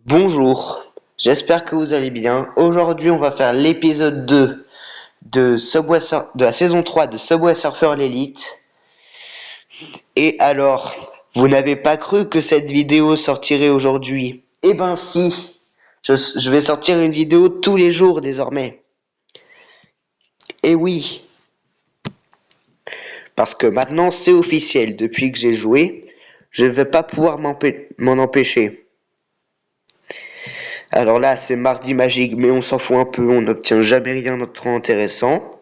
Bonjour, j'espère que vous allez bien. Aujourd'hui, on va faire l'épisode 2 de la saison 3 de Subway Surfer l'Elite. Et alors, vous n'avez pas cru que cette vidéo sortirait aujourd'hui? Eh ben si, je vais sortir une vidéo tous les jours désormais. Et oui, parce que maintenant c'est officiel, depuis que j'ai joué, je ne vais pas pouvoir m'en empêcher. Alors là, c'est mardi magique, mais on s'en fout un peu, on n'obtient jamais rien de trop intéressant.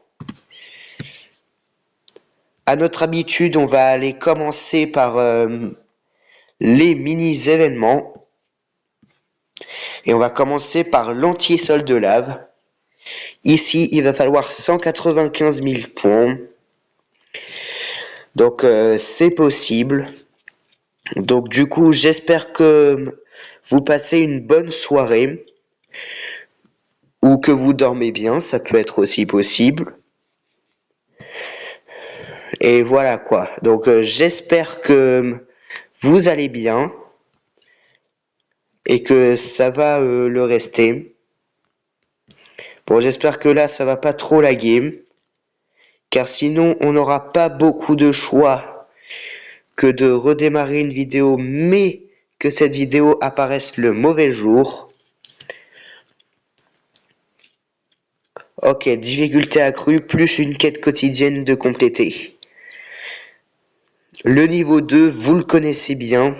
À notre habitude, on va aller commencer par les mini-événements. Et on va commencer par l'anti-sol de lave. Ici, il va falloir 195 000 points. Donc, c'est possible. Donc, du coup, j'espère que vous passez une bonne soirée. Ou que vous dormez bien, ça peut être aussi possible. Et voilà quoi. Donc, j'espère que vous allez bien. Et que ça va le rester. Bon, j'espère que là, ça va pas trop laguer. Car sinon, on n'aura pas beaucoup de choix que de redémarrer une vidéo, mais que cette vidéo apparaisse le mauvais jour. Ok, difficulté accrue, plus une quête quotidienne de compléter. Le niveau 2, vous le connaissez bien,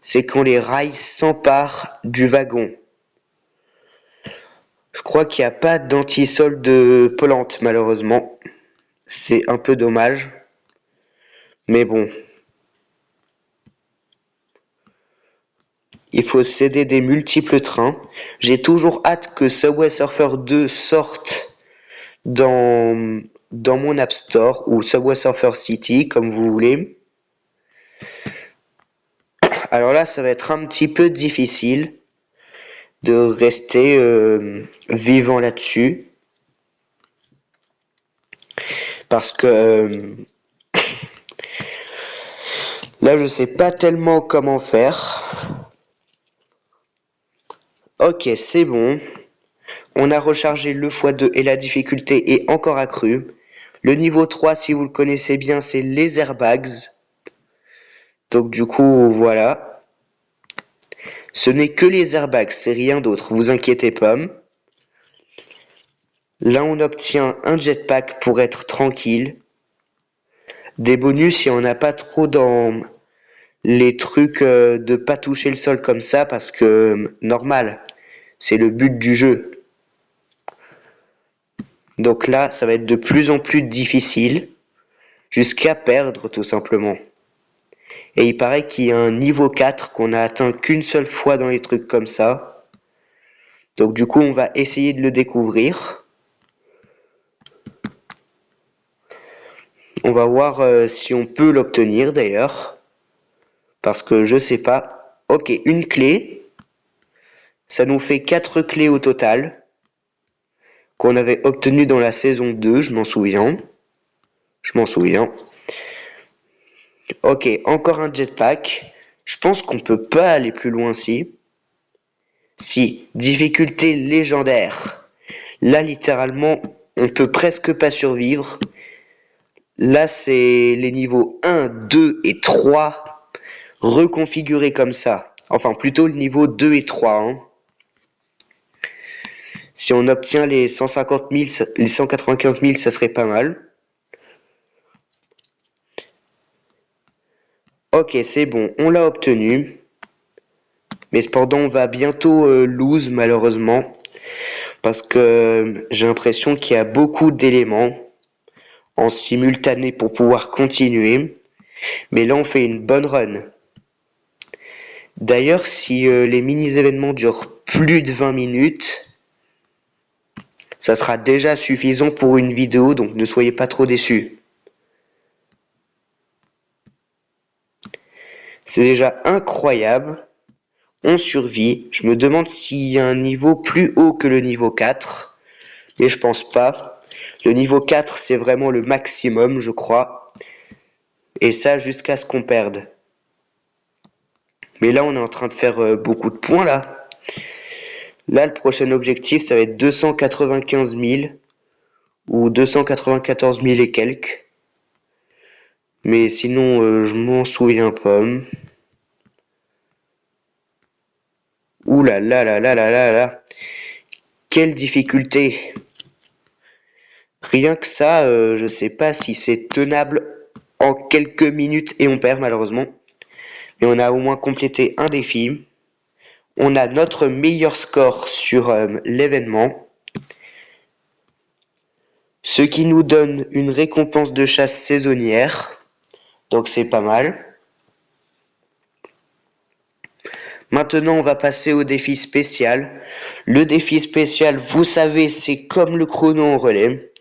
c'est quand les rails s'emparent du wagon. Je crois qu'il n'y a pas d'anti-solde polante, malheureusement. C'est un peu dommage. Mais bon. Il faut céder des multiples trains. J'ai toujours hâte que Subway Surfer 2 sorte dans mon App Store ou Subway Surfer City, comme vous voulez. Alors là, ça va être un petit peu difficile de rester vivant là-dessus. Parce que là, je sais pas tellement comment faire. Ok, c'est bon. On a rechargé le x2 et la difficulté est encore accrue. Le niveau 3, si vous le connaissez bien, c'est les airbags. Donc du coup, voilà. Ce n'est que les airbags, c'est rien d'autre, vous inquiétez pas. Là, on obtient un jetpack pour être tranquille. Des bonus, il n'y en a pas trop dans les trucs de pas toucher le sol comme ça, parce que normal, c'est le but du jeu. Donc là, ça va être de plus en plus difficile, jusqu'à perdre tout simplement. Et il paraît qu'il y a un niveau 4 qu'on a atteint qu'une seule fois dans les trucs comme ça. Donc du coup, on va essayer de le découvrir. On va voir si on peut l'obtenir d'ailleurs. Parce que je sais pas. Ok, une clé. Ça nous fait 4 clés au total. Qu'on avait obtenues dans la saison 2, je m'en souviens. Ok, encore un jetpack. Je pense qu'on peut pas aller plus loin Si, difficulté légendaire. Là, littéralement, on peut presque pas survivre. Là, c'est les niveaux 1, 2 et 3 reconfigurés comme ça. Enfin, plutôt le niveau 2 et 3. Hein. Si on obtient les 150 000, les 195 000, ça serait pas mal. Ok, c'est bon, on l'a obtenu. Mais cependant, on va bientôt lose, malheureusement. Parce que j'ai l'impression qu'il y a beaucoup d'éléments en simultané pour pouvoir continuer. Mais là, on fait une bonne run. D'ailleurs, si les mini-événements durent plus de 20 minutes, ça sera déjà suffisant pour une vidéo, donc ne soyez pas trop déçus. C'est déjà incroyable. On survit. Je me demande s'il y a un niveau plus haut que le niveau 4. Mais je pense pas. Le niveau 4, c'est vraiment le maximum, je crois. Et ça, jusqu'à ce qu'on perde. Mais là, on est en train de faire beaucoup de points, là. Là, le prochain objectif, ça va être 295 000 ou 294 000 et quelques. Mais sinon, je m'en souviens pas. Ouh là là là là là là là. Quelle difficulté! Rien que ça, je sais pas si c'est tenable en quelques minutes et on perd malheureusement. Mais on a au moins complété un défi. On a notre meilleur score sur l'événement. Ce qui nous donne une récompense de chasse saisonnière. Donc c'est pas mal. Maintenant, on va passer au défi spécial. Le défi spécial, vous savez, c'est comme le chrono en relais.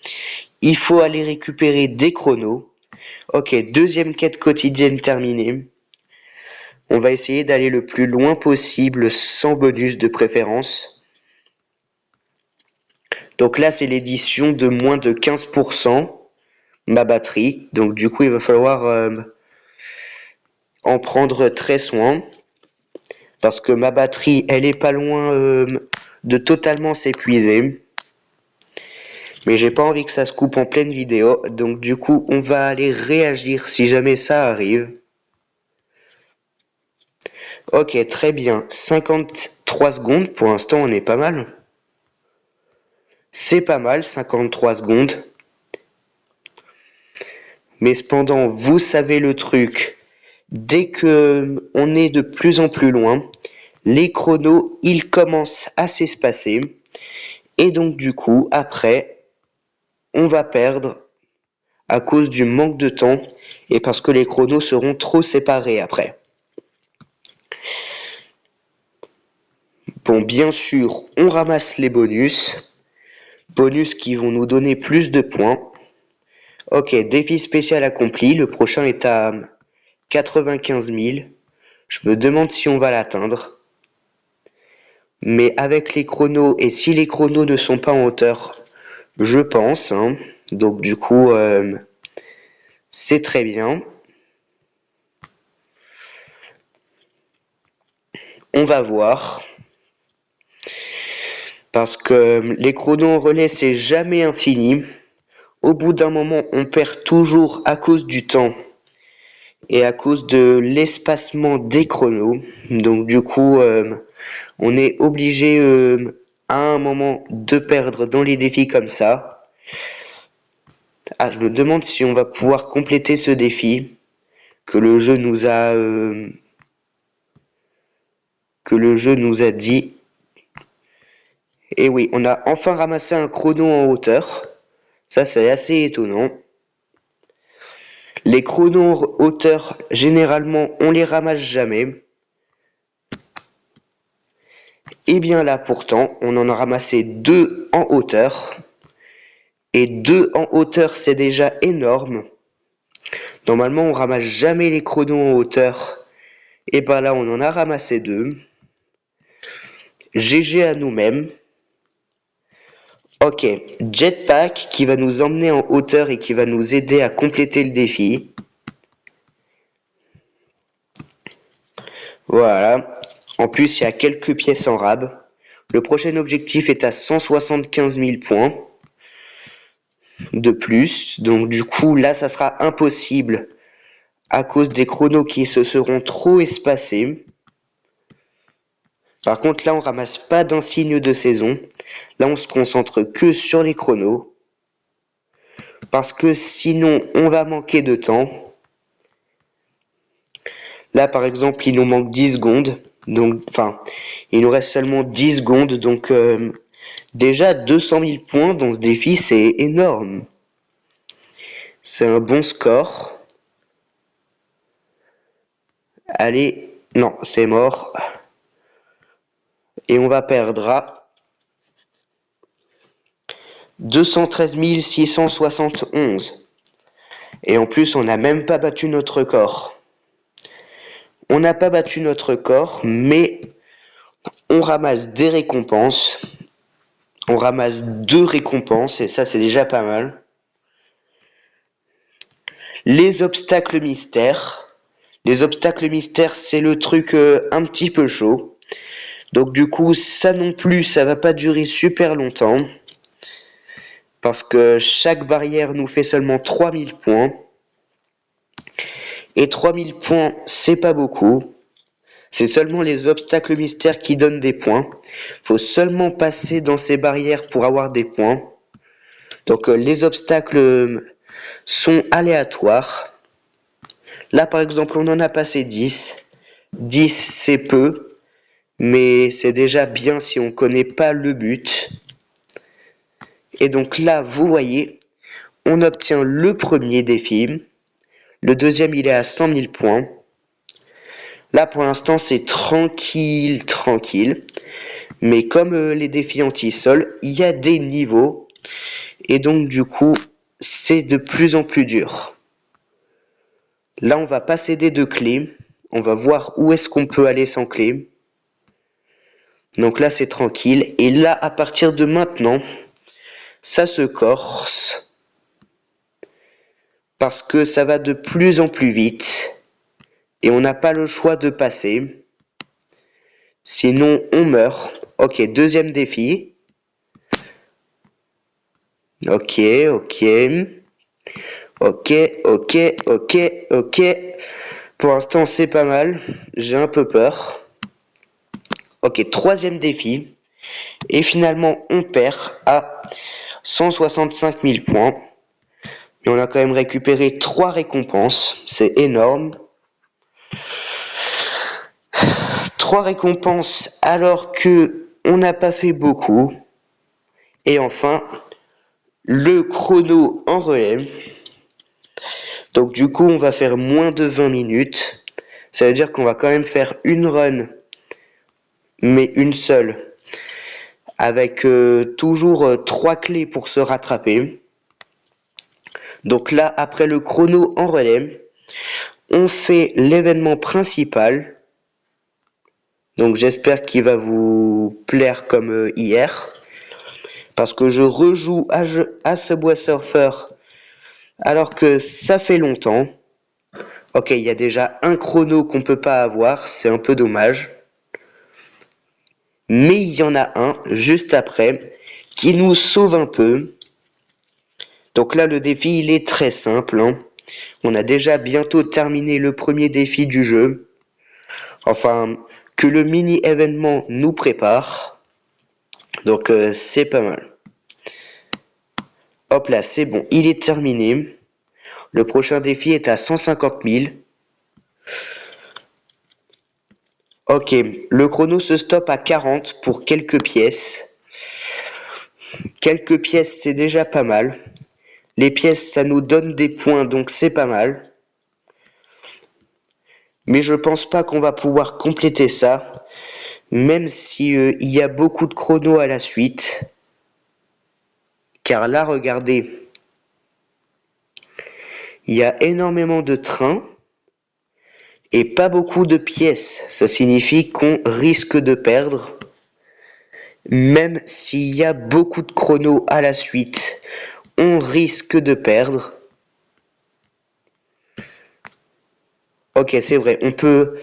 Il faut aller récupérer des chronos. Ok, deuxième quête quotidienne terminée. On va essayer d'aller le plus loin possible sans bonus de préférence. Donc là, c'est l'édition de moins de 15%. Ma batterie. Donc du coup, il va falloir en prendre très soin. Parce que ma batterie, elle est pas loin de totalement s'épuiser. Mais j'ai pas envie que ça se coupe en pleine vidéo. Donc du coup, on va aller réagir si jamais ça arrive. Ok, très bien. 53 secondes. Pour l'instant, on est pas mal. C'est pas mal, 53 secondes. Mais cependant, vous savez le truc. Dès que on est de plus en plus loin, les chronos, ils commencent à s'espacer. Et donc du coup, après, on va perdre à cause du manque de temps et parce que les chronos seront trop séparés après. Bon, bien sûr, on ramasse les bonus. Bonus qui vont nous donner plus de points. Ok, défi spécial accompli. Le prochain est à 95 000. Je me demande si on va l'atteindre. Mais avec les chronos, et si les chronos ne sont pas en hauteur, je pense. Donc du coup, c'est très bien. On va voir. Parce que les chronos en relais, c'est jamais infini. Au bout d'un moment, on perd toujours à cause du temps et à cause de l'espacement des chronos. Donc du coup, on est obligé à un moment de perdre dans les défis comme ça. Ah, je me demande si on va pouvoir compléter ce défi que le jeu nous a dit. Et oui, on a enfin ramassé un chrono en hauteur. Ça, c'est assez étonnant. Les chronos en hauteur, généralement, on les ramasse jamais. Et bien là, pourtant, on en a ramassé 2 en hauteur. Et 2 en hauteur, c'est déjà énorme. Normalement, on ramasse jamais les chronos en hauteur. Et ben là, on en a ramassé 2. GG à nous-mêmes. Ok, jetpack qui va nous emmener en hauteur et qui va nous aider à compléter le défi. Voilà. En plus, il y a quelques pièces en rab. Le prochain objectif est à 175 000 points de plus. Donc du coup, là, ça sera impossible à cause des chronos qui se seront trop espacés. Par contre, là, on ramasse pas d'insigne de saison. Là, on se concentre que sur les chronos. Parce que sinon, on va manquer de temps. Là, par exemple, il nous manque 10 secondes. Donc, enfin, il nous reste seulement 10 secondes. Donc, déjà, 200 000 points dans ce défi, c'est énorme. C'est un bon score. Allez, non, c'est mort. Et on va perdre à 213 671. Et en plus, on n'a même pas battu notre record. On n'a pas battu notre record, mais on ramasse des récompenses. On ramasse 2 récompenses, et ça, c'est déjà pas mal. Les obstacles mystères. Les obstacles mystères, c'est le truc un petit peu chaud. Donc du coup, ça non plus, ça va pas durer super longtemps. Parce que chaque barrière nous fait seulement 3000 points. Et 3000 points, c'est pas beaucoup. C'est seulement les obstacles mystères qui donnent des points. Faut seulement passer dans ces barrières pour avoir des points. Donc les obstacles sont aléatoires. Là par exemple on en a passé 10. 10 c'est peu, mais c'est déjà bien si on connaît pas le but. Et donc là vous voyez, on obtient le premier défi. Le deuxième il est à 100 000 points. Là pour l'instant c'est tranquille. Mais comme les défis anti-sol, il y a des niveaux. Et donc du coup, c'est de plus en plus dur. Là, on va passer des 2 clés. On va voir où est-ce qu'on peut aller sans clé. Donc là, c'est tranquille. Et là, à partir de maintenant, ça se corse. Parce que ça va de plus en plus vite. Et on n'a pas le choix de passer. Sinon, on meurt. Ok, deuxième défi. Ok. Pour l'instant, c'est pas mal. J'ai un peu peur. Ok, troisième défi. Et finalement, on perd à 165 000 points. Mais on a quand même récupéré 3 récompenses. C'est énorme. 3 récompenses alors que on n'a pas fait beaucoup. Et enfin, le chrono en relais. Donc du coup, on va faire moins de 20 minutes. Ça veut dire qu'on va quand même faire une run, mais une seule, avec toujours 3 clés pour se rattraper. Donc là, après le chrono en relais, on fait l'événement principal. Donc j'espère qu'il va vous plaire comme hier. Parce que je rejoue à Subway Surfer alors que ça fait longtemps. Ok, il y a déjà un chrono qu'on peut pas avoir, c'est un peu dommage. Mais il y en a un juste après qui nous sauve un peu. Donc là, le défi, il est très simple. On a déjà bientôt terminé le premier défi du jeu. Enfin, que le mini-événement nous prépare. Donc c'est pas mal. Hop là, c'est bon, il est terminé. Le prochain défi est à 150 000. Ok, le chrono se stoppe à 40 pour quelques pièces. Quelques pièces, c'est déjà pas mal. Les pièces, ça nous donne des points, donc c'est pas mal. Mais je pense pas qu'on va pouvoir compléter ça, même si il y a beaucoup de chronos à la suite. Car là, regardez, il y a énormément de trains et pas beaucoup de pièces. Ça signifie qu'on risque de perdre, même s'il y a beaucoup de chronos à la suite. On risque de perdre. Ok, c'est vrai, on peut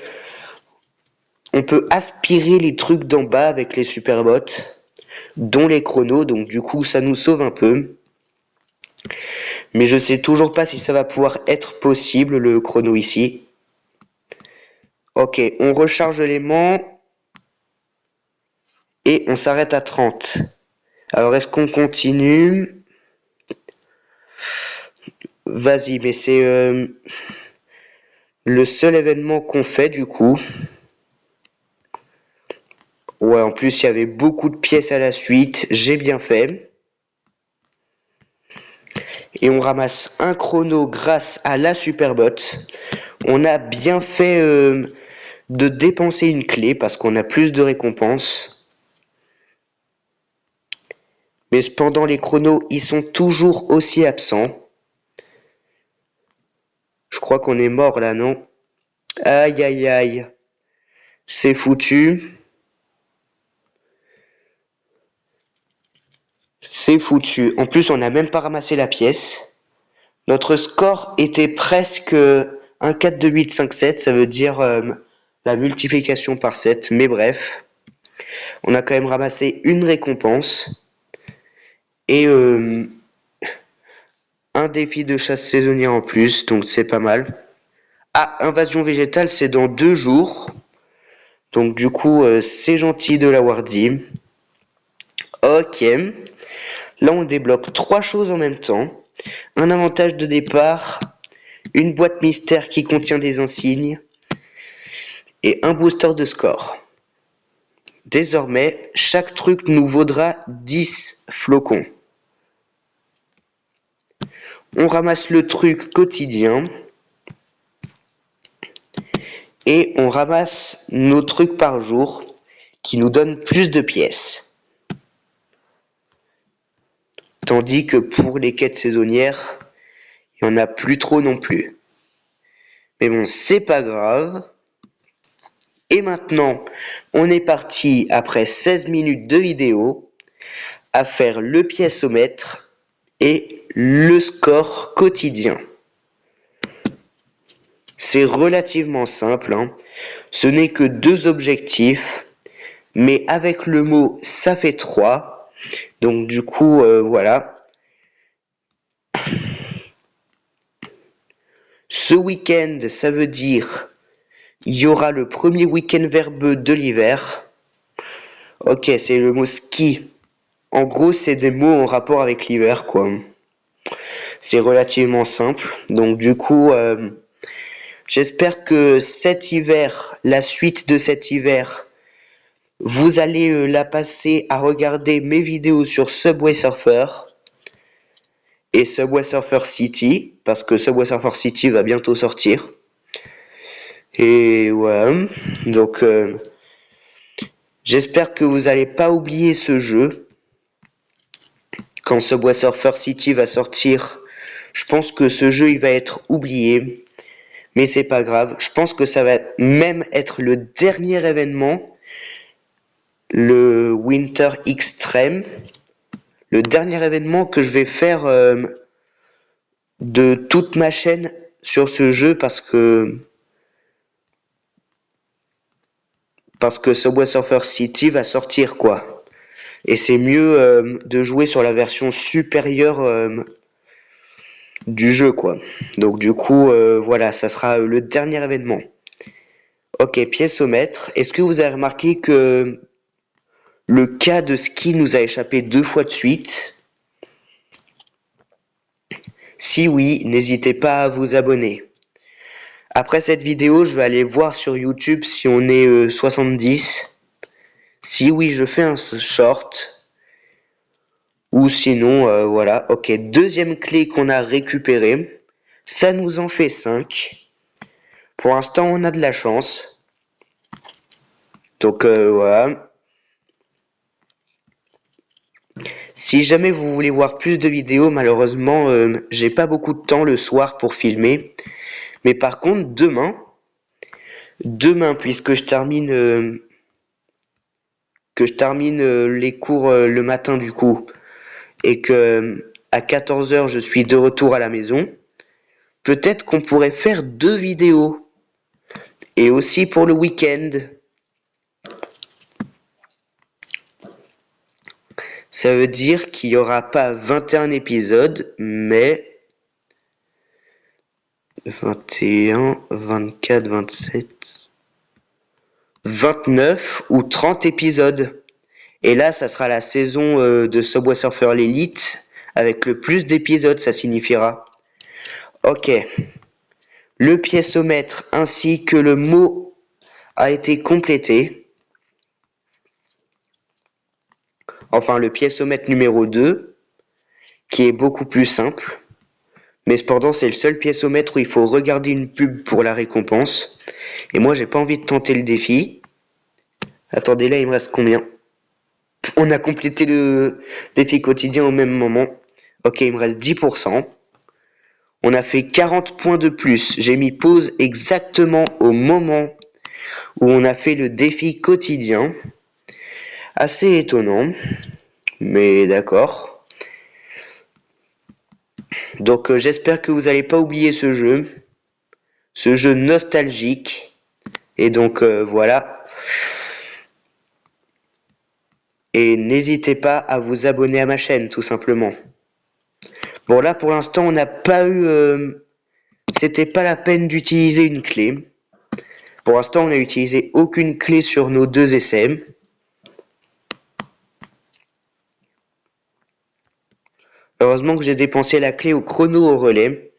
aspirer les trucs d'en bas avec les superbots, dont les chronos, donc du coup ça nous sauve un peu. Mais je sais toujours pas si ça va pouvoir être possible le chrono ici. Ok, on recharge l'aimant et on s'arrête à 30. Alors est-ce qu'on continue? Vas-y, mais c'est le seul événement qu'on fait du coup. Ouais, en plus il y avait beaucoup de pièces à la suite, j'ai bien fait. Et on ramasse un chrono grâce à la Superbot. On a bien fait de dépenser une clé parce qu'on a plus de récompenses. Mais cependant les chronos ils sont toujours aussi absents. Je crois qu'on est mort là, non? Aïe aïe aïe. C'est foutu. C'est foutu. En plus on n'a même pas ramassé la pièce. Notre score était presque un 4, 2, 8, 5, 7. Ça veut dire la multiplication par 7. Mais bref. On a quand même ramassé une récompense. Et un défi de chasse saisonnière en plus, donc c'est pas mal. Ah, invasion végétale, c'est dans 2 jours. Donc du coup, c'est gentil de l'avoir dit. Ok. Là, on débloque 3 choses en même temps. Un avantage de départ, une boîte mystère qui contient des insignes et un booster de score. Désormais, chaque truc nous vaudra 10 flocons. On ramasse le truc quotidien et on ramasse nos trucs par jour qui nous donnent plus de pièces. Tandis que pour les quêtes saisonnières, il n'y en a plus trop non plus. Mais bon, c'est pas grave. Et maintenant, on est parti après 16 minutes de vidéo à faire le pièceomètre et le score quotidien. C'est relativement simple, hein. Ce n'est que 2 objectifs, mais avec le mot ça fait 3. Donc du coup, voilà. Ce week-end, ça veut dire il y aura le premier week-end verbeux de l'hiver. Ok, c'est le mot ski. En gros, c'est des mots en rapport avec l'hiver, quoi. C'est relativement simple. Donc du coup, j'espère que cet hiver, la suite de cet hiver, vous allez la passer à regarder mes vidéos sur Subway Surfer et Subway Surfer City, parce que Subway Surfer City va bientôt sortir. Et ouais, donc j'espère que vous n'allez pas oublier ce jeu. Quand Subway Surfer City va sortir, je pense que ce jeu il va être oublié. Mais c'est pas grave. Je pense que ça va même être le dernier événement, le Winter Extreme. Le dernier événement que je vais faire de toute ma chaîne sur ce jeu parce que Subway Surfer City va sortir quoi. Et c'est mieux de jouer sur la version supérieure du jeu quoi. Donc du coup voilà, ça sera le dernier événement. Ok, pièceomètre. Est-ce que vous avez remarqué que le cas de ski nous a échappé 2 fois de suite? Si oui, n'hésitez pas à vous abonner. Après cette vidéo, je vais aller voir sur YouTube si on est 70. Si oui, je fais un short. Ou sinon, voilà. Ok, deuxième clé qu'on a récupérée. Ça nous en fait 5. Pour l'instant, on a de la chance. Donc voilà. Si jamais vous voulez voir plus de vidéos, malheureusement, j'ai pas beaucoup de temps le soir pour filmer. Mais par contre, demain, puisque je termine les cours le matin du coup, et que à 14h je suis de retour à la maison, peut-être qu'on pourrait faire 2 vidéos. Et aussi pour le week-end. Ça veut dire qu'il n'y aura pas 21 épisodes, mais 21, 24, 27, 29 ou 30 épisodes. Et là, ça sera la saison de Subway Surfer l'Elite avec le plus d'épisodes, ça signifiera. Ok. Le pièceomètre ainsi que le mot a été complété. Enfin, le pièceomètre numéro 2, qui est beaucoup plus simple. Mais cependant, c'est le seul pièceomètre où il faut regarder une pub pour la récompense. Et moi, j'ai pas envie de tenter le défi. Attendez, là, il me reste combien? On a complété le défi quotidien au même moment. Ok, il me reste 10%. On a fait 40 points de plus. J'ai mis pause exactement au moment où on a fait le défi quotidien. Assez étonnant, mais d'accord. Donc j'espère que vous n'allez pas oublier ce jeu nostalgique. Et donc voilà. Et n'hésitez pas à vous abonner à ma chaîne, tout simplement. Bon, là, pour l'instant, on n'a pas eu... c'était pas la peine d'utiliser une clé. Pour l'instant, on n'a utilisé aucune clé sur nos 2 essais. Heureusement que j'ai dépensé la clé au chrono au relais.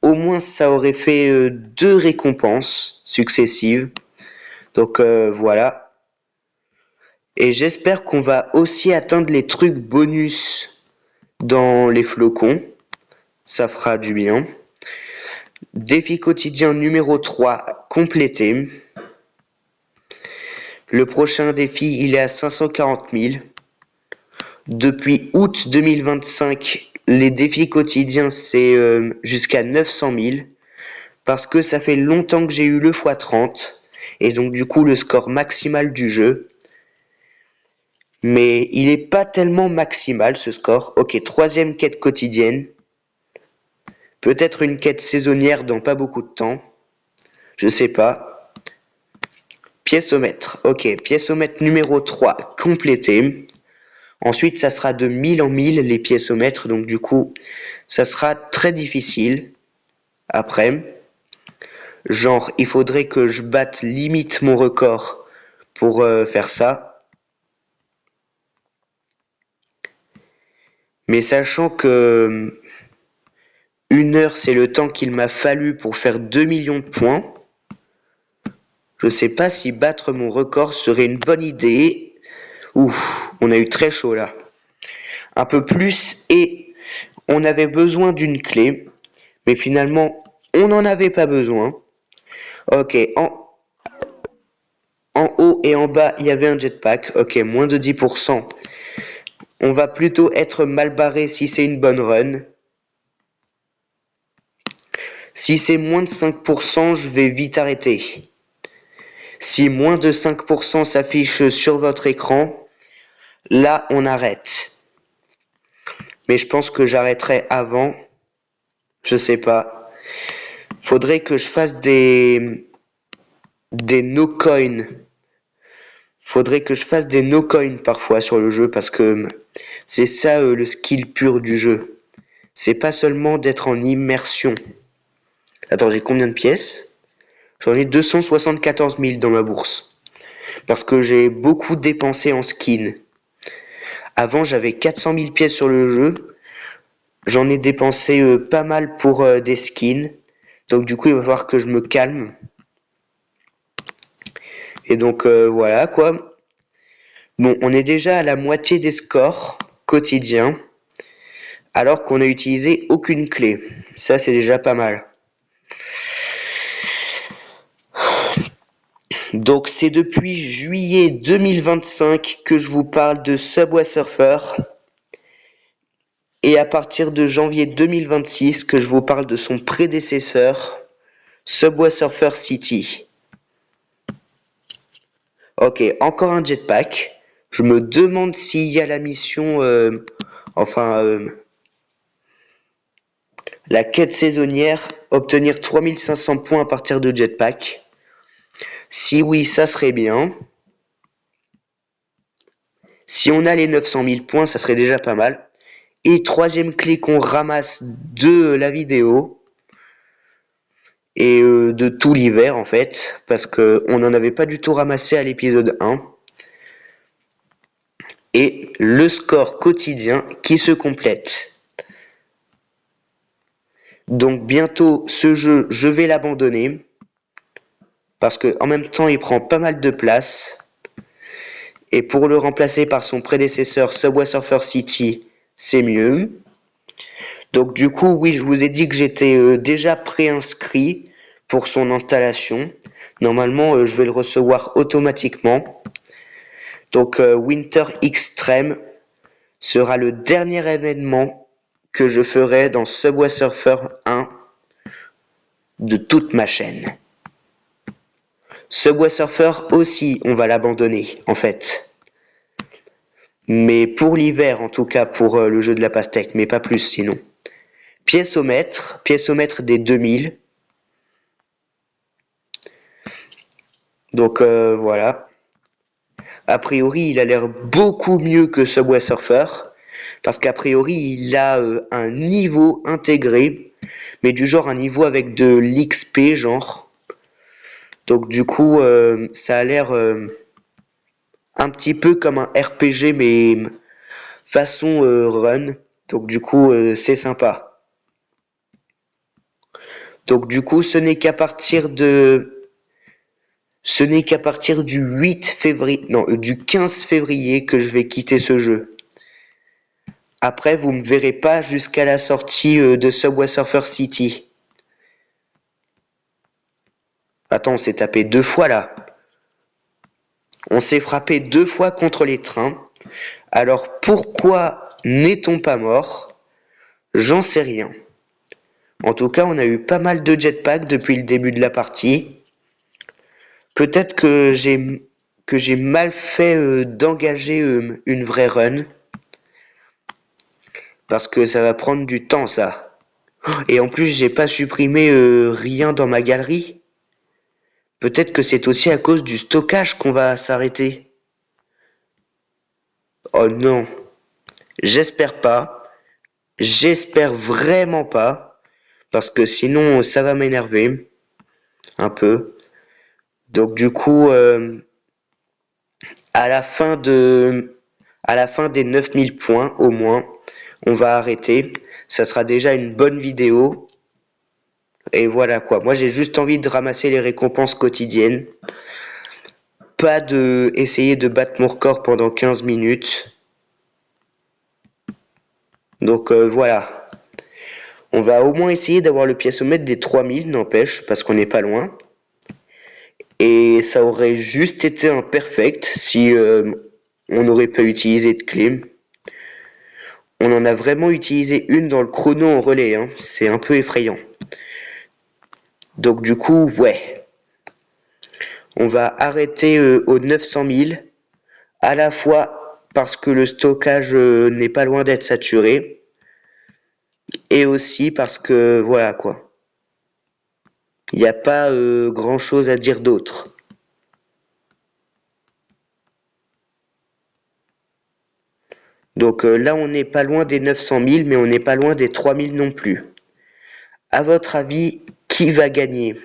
Au moins, ça aurait fait 2 récompenses successives. Donc voilà. Et j'espère qu'on va aussi atteindre les trucs bonus dans les flocons. Ça fera du bien. Défi quotidien numéro 3 complété. Le prochain défi, il est à 540 000. Depuis août 2025, les défis quotidiens, c'est jusqu'à 900 000. Parce que ça fait longtemps que j'ai eu le x30. Et donc du coup, le score maximal du jeu. Mais il n'est pas tellement maximal, ce score. Ok, 3e quête quotidienne. Peut-être une quête saisonnière dans pas beaucoup de temps. Je sais pas. Pièce-au-mètre. Ok, pièce-au-mètre numéro 3 complété. Ensuite, ça sera de 1000 en 1000 les pièces-au-mètre. Donc du coup, ça sera très difficile. Après. Genre, il faudrait que je batte limite mon record pour faire ça. Mais sachant que 1 heure, c'est le temps qu'il m'a fallu pour faire 2 millions de points. Je sais pas si battre mon record serait une bonne idée. Ouf, on a eu très chaud là. Un peu plus et on avait besoin d'une clé. Mais finalement, on n'en avait pas besoin. Ok, en haut et en bas, il y avait un jetpack. Ok, moins de 10%. On va plutôt être mal barré si c'est une bonne run. Si c'est moins de 5%, je vais vite arrêter. Si moins de 5% s'affiche sur votre écran, là on arrête. Mais je pense que j'arrêterai avant. Je sais pas. Faudrait que je fasse des no-coins. Faudrait que je fasse des no-coins parfois sur le jeu parce que c'est ça le skill pur du jeu. C'est pas seulement d'être en immersion. Attends, j'ai combien de pièces? J'en ai 274 000 dans ma bourse. Parce que j'ai beaucoup dépensé en skin. Avant, j'avais 400 000 pièces sur le jeu. J'en ai dépensé pas mal pour des skins. Donc du coup, il va falloir que je me calme. Et donc voilà quoi. Bon, on est déjà à la moitié des scores quotidiens. Alors qu'on n'a utilisé aucune clé. Ça, c'est déjà pas mal. Donc c'est depuis juillet 2025 que je vous parle de Subway Surfer. Et à partir de janvier 2026 que je vous parle de son prédécesseur, Subway Surfer City. Ok, encore un jetpack. Je me demande s'il y a la mission, la quête saisonnière, obtenir 3500 points à partir de jetpack. Si oui, ça serait bien. Si on a les 900 000 points, ça serait déjà pas mal. Et 3e clé qu'on ramasse de la vidéo. Et de tout l'hiver en fait. Parce qu'on n'en avait pas du tout ramassé à l'épisode 1. Et le score quotidien qui se complète. Donc bientôt ce jeu, je vais l'abandonner. Parce que en même temps, il prend pas mal de place. Et pour le remplacer par son prédécesseur Subway Surfer City, c'est mieux. Donc du coup, oui, je vous ai dit que j'étais déjà préinscrit pour son installation. Normalement, je vais le recevoir automatiquement. Donc Winter Extreme sera le dernier événement que je ferai dans Subway Surfer 1 de toute ma chaîne. Subway Surfer aussi, on va l'abandonner en fait. Mais pour l'hiver en tout cas, pour le jeu de la pastèque, mais pas plus sinon. Pièce-au-mètre des 2000. Donc voilà. A priori, il a l'air beaucoup mieux que Subway Surfer, parce qu'a priori, il a un niveau intégré, mais du genre un niveau avec de l'XP, genre. Donc du coup, ça a l'air un petit peu comme un RPG, mais façon run. Donc du coup, c'est sympa. Donc du coup, ce n'est qu'à partir du 8 février, non, du 15 février que je vais quitter ce jeu. Après, vous me verrez pas jusqu'à la sortie de Subway Surfer City. Attends, on s'est tapé 2 fois là. On s'est frappé 2 fois contre les trains. Alors pourquoi n'est-on pas mort? J'en sais rien. En tout cas, on a eu pas mal de jetpacks depuis le début de la partie. Peut-être que j'ai mal fait d'engager une vraie run. Parce que ça va prendre du temps ça. Et en plus, j'ai pas supprimé rien dans ma galerie. Peut-être que c'est aussi à cause du stockage qu'on va s'arrêter. Oh non, j'espère pas. J'espère vraiment pas. Parce que sinon, ça va m'énerver. Un peu. Donc du coup, à la fin des 9000 points au moins, on va arrêter. Ça sera déjà une bonne vidéo. Et voilà quoi. Moi j'ai juste envie de ramasser les récompenses quotidiennes. Pas de essayer de battre mon record pendant 15 minutes. Donc voilà. On va au moins essayer d'avoir le piécomètre des 3000, n'empêche, parce qu'on n'est pas loin. Et ça aurait juste été un perfect si on n'aurait pas utilisé de clim. On en a vraiment utilisé une dans le chrono en relais, hein. C'est un peu effrayant. Donc du coup, ouais. On va arrêter aux 900 000, à la fois parce que le stockage n'est pas loin d'être saturé, et aussi parce que, voilà quoi. Il n'y a pas grand chose à dire d'autre. Donc là, on n'est pas loin des 900 000, mais on n'est pas loin des 3000 non plus. À votre avis, qui va gagner?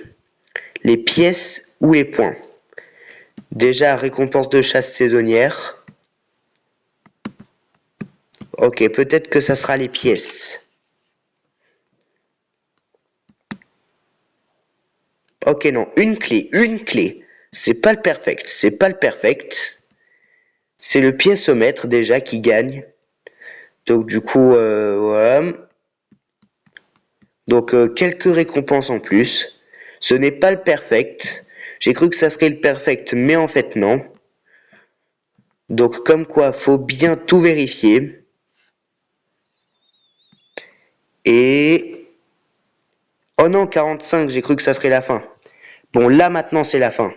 Les pièces ou les points? Déjà, récompense de chasse saisonnière. Ok, peut-être que ça sera les pièces. Ok, non, une clé. C'est pas le perfect, c'est pas le perfect. C'est le piécomètre déjà qui gagne. Donc du coup, voilà. Donc quelques récompenses en plus. Ce n'est pas le perfect. J'ai cru que ça serait le perfect, mais en fait non. Donc comme quoi, faut bien tout vérifier. Et... Oh non, 45, j'ai cru que ça serait la fin. Bon, là maintenant c'est la fin.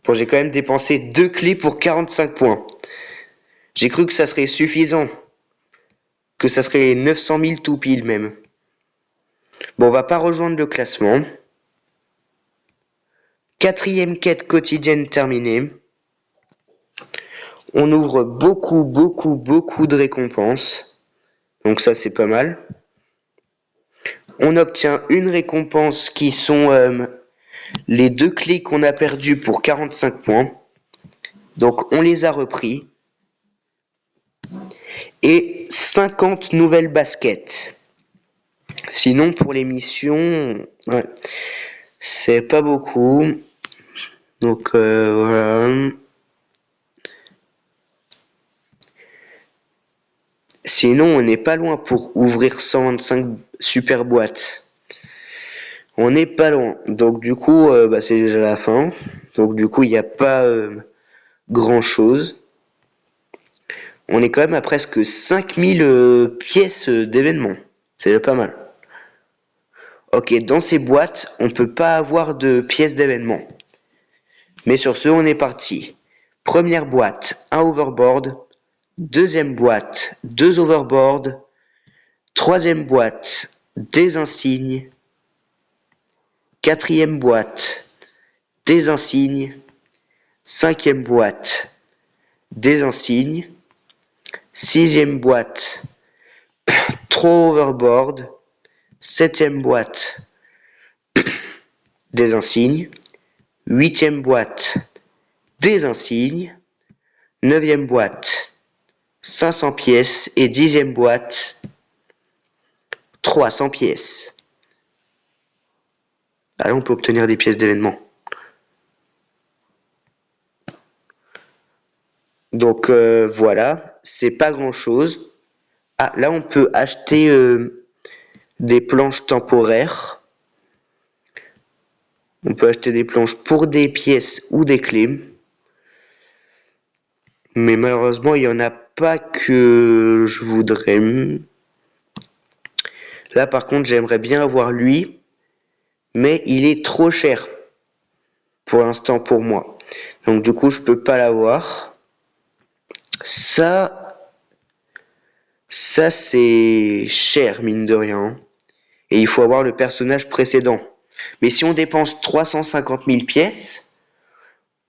Bon, j'ai quand même dépensé 2 clés pour 45 points. J'ai cru que ça serait suffisant. Que ça serait 900 000 tout pile même. Bon, on va pas rejoindre le classement. 4e quête quotidienne terminée. On ouvre beaucoup de récompenses. Donc ça c'est pas mal. On obtient une récompense qui sont les 2 clés qu'on a perdues pour 45 points. Donc on les a repris. Et 50 nouvelles baskets. Sinon pour les missions, ouais, c'est pas beaucoup. Donc voilà. Sinon, on n'est pas loin pour ouvrir 125 super boîtes. On n'est pas loin. Donc du coup, c'est déjà la fin. Donc du coup, il n'y a pas grand chose. On est quand même à presque 5000 pièces d'événements. C'est déjà pas mal. Ok, dans ces boîtes, on ne peut pas avoir de pièces d'événements. Mais sur ce, on est parti. Première boîte, un overboard. Deuxième boîte, 2 overboards. Troisième boîte, des insignes. Quatrième boîte, des insignes. 5e boîte, des insignes. 6e boîte, trop overboard. 7e boîte, des insignes. 8e boîte, des insignes. 9e boîte, 500 pièces. Et 10e boîte, 300 pièces. Là, on peut obtenir des pièces d'événement. Donc voilà, c'est pas grand chose. Ah, là on peut acheter des planches temporaires. On peut acheter des planches pour des pièces ou des clés. Mais malheureusement, il n'y en a pas que je voudrais. Là par contre, j'aimerais bien avoir lui. Mais il est trop cher. Pour l'instant pour moi. Donc du coup, je peux pas l'avoir. Ça c'est cher, mine de rien. Et il faut avoir le personnage précédent. Mais si on dépense 350 000 pièces,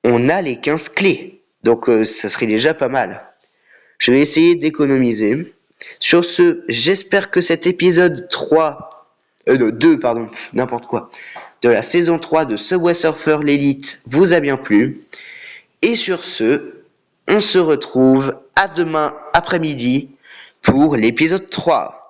on a les 15 clés. Donc ça serait déjà pas mal. Je vais essayer d'économiser. Sur ce, j'espère que cet épisode 2, pardon, n'importe quoi, de la saison 3 de Subway Surfer l'Elite vous a bien plu. Et sur ce, on se retrouve à demain après-midi pour l'épisode 3.